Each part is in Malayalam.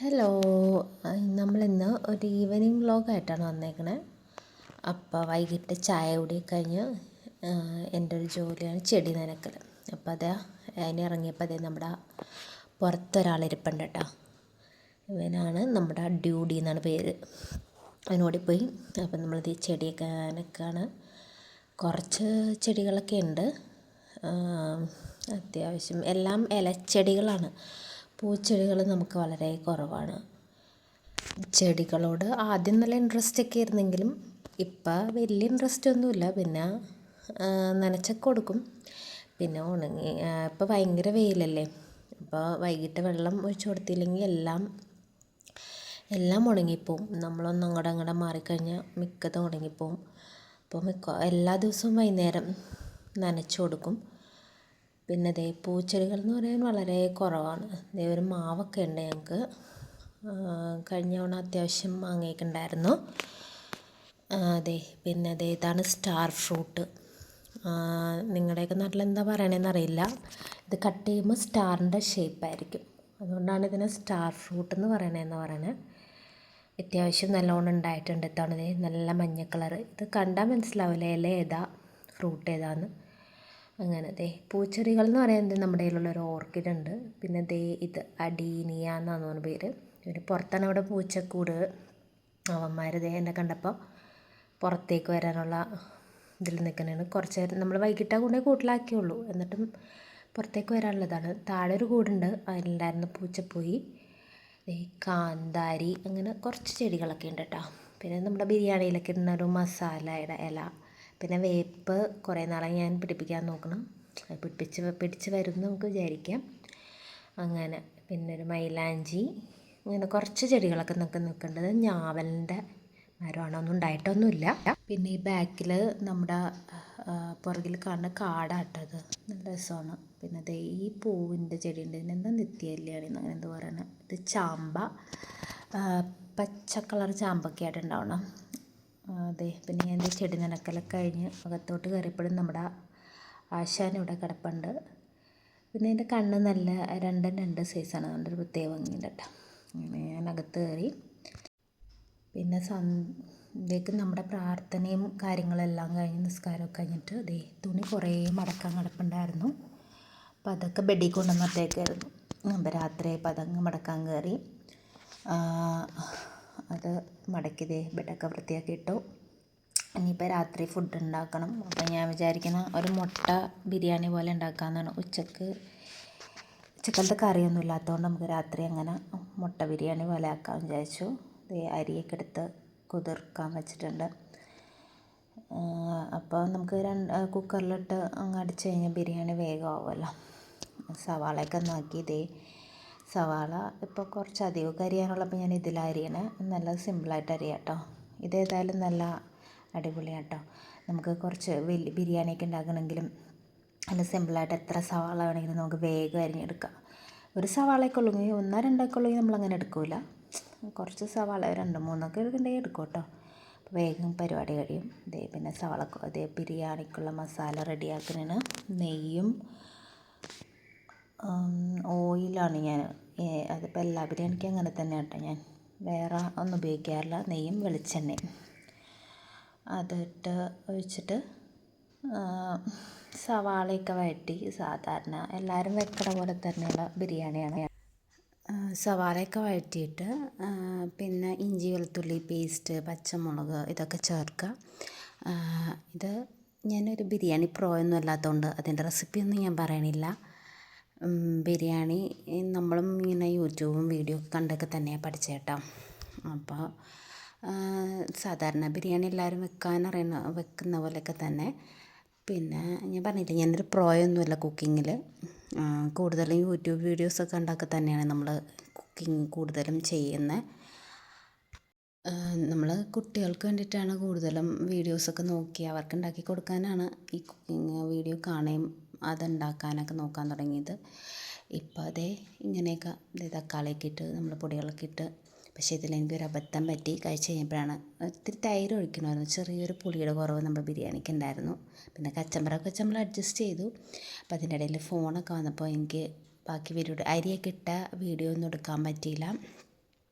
ഹലോ. നമ്മളിന്ന് ഒരു ഈവനിങ് വ്ളോഗായിട്ടാണ് വന്നേക്കണേ. അപ്പോൾ വൈകിട്ട് ചായ കുടി കഴിഞ്ഞ് എൻ്റെ ഒരു ജോലിയാണ് ചെടി നനക്കൽ. അപ്പോൾ അതിന് ഇറങ്ങിയപ്പോൾ നമ്മുടെ പുറത്തൊരാളിരിപ്പുണ്ട് കേട്ടോ. ഇവനാണ് നമ്മുടെ ഡ്യൂഡി എന്നാണ് പേര്. അവനോടിപ്പോയി. അപ്പം നമ്മളിത് ഈ ചെടിയൊക്കെ നനക്കാണ്. കുറച്ച് ചെടികളൊക്കെ ഉണ്ട്. അത്യാവശ്യം എല്ലാം ഇലച്ചെടികളാണ്. പൂച്ചെടികൾ നമുക്ക് വളരെ കുറവാണ്. ചെടികളോട് ആദ്യം നല്ല ഇൻട്രസ്റ്റൊക്കെ ആയിരുന്നെങ്കിലും ഇപ്പം വലിയ ഇൻട്രസ്റ്റ് ഒന്നുമില്ല. പിന്നെ നനച്ചൊക്കെ കൊടുക്കും. പിന്നെ ഉണങ്ങി ഇപ്പോൾ ഭയങ്കര വെയിലല്ലേ. അപ്പോൾ വൈകിട്ട് വെള്ളം ഒഴിച്ച് കൊടുത്തില്ലെങ്കിൽ എല്ലാം ഉണങ്ങിപ്പോവും. നമ്മളൊന്നും അങ്ങോട്ട് മാറിക്കഴിഞ്ഞാൽ മിക്കതും ഉണങ്ങിപ്പോവും. അപ്പോൾ എല്ലാ ദിവസവും വൈകുന്നേരം നനച്ച് കൊടുക്കും. പിന്നെ പൂച്ചെടികൾ എന്ന് പറയാൻ വളരെ കുറവാണ്. ഒരു മാവൊക്കെ ഉണ്ട് ഞങ്ങൾക്ക്. കഴിഞ്ഞ തവണ അത്യാവശ്യം മാങ്ങയൊക്കെ ഉണ്ടായിരുന്നു. പിന്നെ ഇതാണ് സ്റ്റാർ ഫ്രൂട്ട്. നിങ്ങളുടെയൊക്കെ നാട്ടിൽ എന്താ പറയണതെന്ന് അറിയില്ല. ഇത് കട്ട് ചെയ്യുമ്പോൾ സ്റ്റാറിൻ്റെ ഷേപ്പായിരിക്കും. അതുകൊണ്ടാണ് ഇതിനെ സ്റ്റാർ ഫ്രൂട്ട് എന്ന് പറയണത്. അത്യാവശ്യം നല്ലോണം ഉണ്ടായിട്ടുണ്ട്. ഇത്തവണ നല്ല മഞ്ഞ കളറ്. ഇത് കണ്ടാൽ മനസ്സിലാവില്ല ഇല ഏതാ ഫ്രൂട്ട് ഏതാന്ന്. അങ്ങനെ പൂച്ചെടികൾ എന്ന് പറയുന്നത് നമ്മുടെ കയ്യിലുള്ളൊരു ഓർക്കിഡ് ഉണ്ട്. പിന്നെ ഇത് അഡീനിയ എന്നാണ് പറഞ്ഞ പേര്. ഒരു പുറത്താണ് അവിടെ പൂച്ചക്കൂട്. അവന്മാർ എന്നെ കണ്ടപ്പോൾ പുറത്തേക്ക് വരാനുള്ള ഇതിൽ നിൽക്കുന്നതാണ്. കുറച്ച് നേരം നമ്മൾ വൈകിട്ടാണ് കൊണ്ടുപോയി കൂട്ടിലാക്കിയുള്ളൂ. എന്നിട്ടും പുറത്തേക്ക് വരാനുള്ളതാണ്. താഴെ ഒരു കൂടുണ്ട്, അതിലുണ്ടായിരുന്ന പൂച്ച പോയി. കാന്താരി അങ്ങനെ കുറച്ച് ചെടികളൊക്കെ ഉണ്ട് കേട്ടോ. പിന്നെ നമ്മുടെ ബിരിയാണിയിലൊക്കെ ഇടുന്ന ഒരു മസാലയുടെ ഇല. പിന്നെ വേപ്പ് കുറേ നാളായി ഞാൻ പിടിപ്പിക്കാൻ നോക്കണം. പിടിച്ച് വരും എന്ന് നമുക്ക് വിചാരിക്കാം. അങ്ങനെ പിന്നെ ഒരു മൈലാഞ്ചി, അങ്ങനെ കുറച്ച് ചെടികളൊക്കെ നിൽക്കേണ്ടത്. ഞാവലിൻ്റെ മരമാണ്, ഒന്നും ഉണ്ടായിട്ടൊന്നുമില്ല. പിന്നെ ഈ ബാക്കിൽ നമ്മുടെ പുറകിൽ കാണുന്ന കാടാട്ടത് നല്ല രസമാണ്. പിന്നെ ഈ പൂവിൻ്റെ ചെടിയുണ്ട്. ഇതിനെന്താ നിത്യകല്യാണി അങ്ങനെ എന്താ പറയുന്നത്. ഇത് ചാമ്പ, പച്ച കളർ ചാമ്പൊക്കെ ആയിട്ട് ഉണ്ടാവണം. പിന്നെ ഞാൻ ചെടി നനക്കലൊക്കെ കഴിഞ്ഞ് അകത്തോട്ട് കയറിയപ്പോഴും നമ്മുടെ ആശാൻ ഇവിടെ കിടപ്പുണ്ട്. പിന്നെ എൻ്റെ കണ്ണ് നല്ല രണ്ട് സൈസാണ്. അതുകൊണ്ട് ഒരു പ്രത്യേക ഭംഗിയുണ്ട് കേട്ടോ. അങ്ങനെ ഞാൻ അകത്ത് കയറി. പിന്നെ സന്ധ്യയ്ക്ക് നമ്മുടെ പ്രാർത്ഥനയും കാര്യങ്ങളെല്ലാം കഴിഞ്ഞ് നിസ്കാരമൊക്കെ കഴിഞ്ഞിട്ട് തുണി കുറേ മടക്കാൻ കിടപ്പുണ്ടായിരുന്നു. അപ്പം അതൊക്കെ ബെഡിൽ കൊണ്ടുവന്നത്തേക്കായിരുന്നു. അപ്പം രാത്രിയായപ്പോൾ അതങ്ങ് മടക്കാൻ കയറി. അത് മടക്കി ബെഡൊക്കെ വൃത്തിയാക്കി ഇട്ടു. ഇനിയിപ്പോൾ രാത്രി ഫുഡ് ഉണ്ടാക്കണം. അപ്പം ഞാൻ വിചാരിക്കുന്ന ഒരു മുട്ട ബിരിയാണി പോലെ ഉണ്ടാക്കാമെന്നാണ്. ഉച്ചക്കലത്തെ കറിയൊന്നും ഇല്ലാത്തതുകൊണ്ട് നമുക്ക് രാത്രി അങ്ങനെ മുട്ട ബിരിയാണി പോലെ ആക്കാമെന്ന് വിചാരിച്ചു. അരിയൊക്കെ എടുത്ത് കുതിർക്കാൻ വെച്ചിട്ടുണ്ട്. അപ്പോൾ നമുക്ക് കുക്കറിലിട്ട് അങ്ങ് അടിച്ച് കഴിഞ്ഞാൽ ബിരിയാണി വേഗമാവുമല്ലോ. സവാളയൊക്കെ നോക്കി സവാള ഇപ്പോൾ കുറച്ച് അധികമൊക്കെ അരിയാനുള്ളപ്പോൾ ഞാൻ ഇതിലാണ് അരിയണേ. നല്ല സിമ്പിളായിട്ട് അരിയാം കേട്ടോ. ഇതേതായാലും നല്ല അടിപൊളിയാണ് കേട്ടോ. നമുക്ക് കുറച്ച് വലിയ ബിരിയാണിയൊക്കെ ഉണ്ടാക്കണമെങ്കിലും നല്ല സിമ്പിളായിട്ട് എത്ര സവാള വേണമെങ്കിലും നമുക്ക് വേഗം അരിഞ്ഞെടുക്കാം. ഒരു സവാളയൊക്കെ ഉള്ളെങ്കിൽ 1-2 ഉള്ളെങ്കിൽ നമ്മളങ്ങനെ എടുക്കില്ല. കുറച്ച് സവാള 2-3 എടുക്കണ്ടെങ്കിൽ എടുക്കും കേട്ടോ. അപ്പോൾ വേഗം പരിപാടി കഴിയും. പിന്നെ ബിരിയാണിക്കുള്ള മസാല റെഡിയാക്കുന്നതിന് നെയ്യും ഓയിലാണ് ഞാൻ. അതിപ്പോൾ എല്ലാ ബിരിയാണിക്കും അങ്ങനെ തന്നെ കേട്ടോ. ഞാൻ വേറെ ഒന്നും ഉപയോഗിക്കാറില്ല. നെയ്യും വെളിച്ചെണ്ണയും അതിട്ട് ഒഴിച്ചിട്ട് സവാളയൊക്കെ വഴറ്റി സാധാരണ എല്ലാവരും വെക്കണ പോലെ തന്നെയുള്ള ബിരിയാണിയാണ്. സവാളയൊക്കെ വഴറ്റിയിട്ട് പിന്നെ ഇഞ്ചി വെളുത്തുള്ളി പേസ്റ്റ്, പച്ചമുളക് ഇതൊക്കെ ചേർക്കുക. ഇത് ഞാനൊരു ബിരിയാണി പ്രോ ഒന്നും അല്ലാത്തതുകൊണ്ട് അതിൻ്റെ റെസിപ്പിയൊന്നും ഞാൻ പറയണില്ല. ബിരിയാണി നമ്മളും ഇങ്ങനെ യൂട്യൂബും വീഡിയോ ഒക്കെ കണ്ടൊക്കെ തന്നെയാണ് പഠിച്ചത് കേട്ടോ. അപ്പോൾ സാധാരണ ബിരിയാണി എല്ലാവരും വെക്കുന്ന പോലെയൊക്കെ തന്നെ. പിന്നെ ഞാൻ പറഞ്ഞില്ലേ, ഞാനൊരു പ്രോയൊന്നുമല്ല കുക്കിങ്ങിൽ. കൂടുതലും യൂട്യൂബ് വീഡിയോസൊക്കെ കണ്ടൊക്കെ തന്നെയാണ് നമ്മൾ കുക്കിംഗ് കൂടുതലും ചെയ്യുന്നത്. നമ്മൾ കുട്ടികൾക്ക് വേണ്ടിയിട്ടാണ് കൂടുതലും വീഡിയോസൊക്കെ നോക്കി അവർക്ക് ഉണ്ടാക്കി കൊടുക്കാനാണ് ഈ കുക്കിംഗ് വീഡിയോ കാണുകയും അതുണ്ടാക്കാനൊക്കെ നോക്കാൻ തുടങ്ങിയത്. ഇപ്പോൾ ഇങ്ങനെയൊക്കെ തക്കാളിയൊക്കെ ഇട്ട് നമ്മൾ പൊടികളൊക്കെ ഇട്ട്. പക്ഷേ ഇതിലെനിക്കൊരു അബദ്ധം പറ്റി. കഴിച്ച് കഴിഞ്ഞപ്പോഴാണ് ഇത്തിരി തൈര് ഒഴിക്കണമായിരുന്നു. ചെറിയൊരു പുളിയുടെ കുറവ് നമ്മുടെ ബിരിയാണിക്ക് ഉണ്ടായിരുന്നു. പിന്നെ കച്ചമ്പറൊക്കെ വെച്ച് നമ്മൾ അഡ്ജസ്റ്റ് ചെയ്തു. അപ്പോൾ അതിൻ്റെ ഇടയിൽ ഫോണൊക്കെ വന്നപ്പോൾ എനിക്ക് ബാക്കി അരിയൊക്കെ ഇട്ട വീഡിയോ ഒന്നും എടുക്കാൻ പറ്റിയില്ല.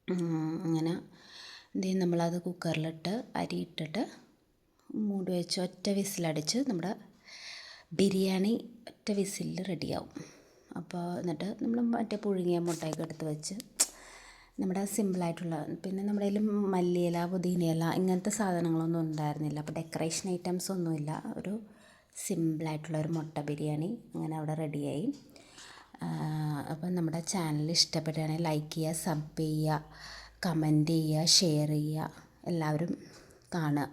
അങ്ങനെ എന്ത് ചെയ്യും, നമ്മളത് കുക്കറിലിട്ട് അരി ഇട്ടിട്ട് മൂടി വെച്ച് ഒറ്റ വിസിലടിച്ച് നമ്മുടെ ബിരിയാണി ഒറ്റ വിസിലിൽ റെഡിയാവും. അപ്പോൾ എന്നിട്ട് നമ്മൾ മറ്റേ പുഴുങ്ങിയ മുട്ടയൊക്കെ എടുത്ത് വെച്ച് നമ്മുടെ സിമ്പിളായിട്ടുള്ള, പിന്നെ നമ്മുടെ കയ്യിൽ മല്ലിയില പുതിനയില ഇങ്ങനത്തെ സാധനങ്ങളൊന്നും ഉണ്ടായിരുന്നില്ല. അപ്പോൾ ഡെക്കറേഷൻ ഐറ്റംസ് ഒന്നുമില്ല. ഒരു സിമ്പിളായിട്ടുള്ള ഒരു മുട്ട ബിരിയാണി അങ്ങനെ അവിടെ റെഡിയായി. അപ്പം നമ്മുടെ ചാനൽ ഇഷ്ടപ്പെടുകയാണെങ്കിൽ ലൈക്ക് ചെയ്യുക, സബ് ചെയ്യുക, കമൻറ്റ് ചെയ്യുക, ഷെയർ ചെയ്യുക, എല്ലാവരും കാണുക.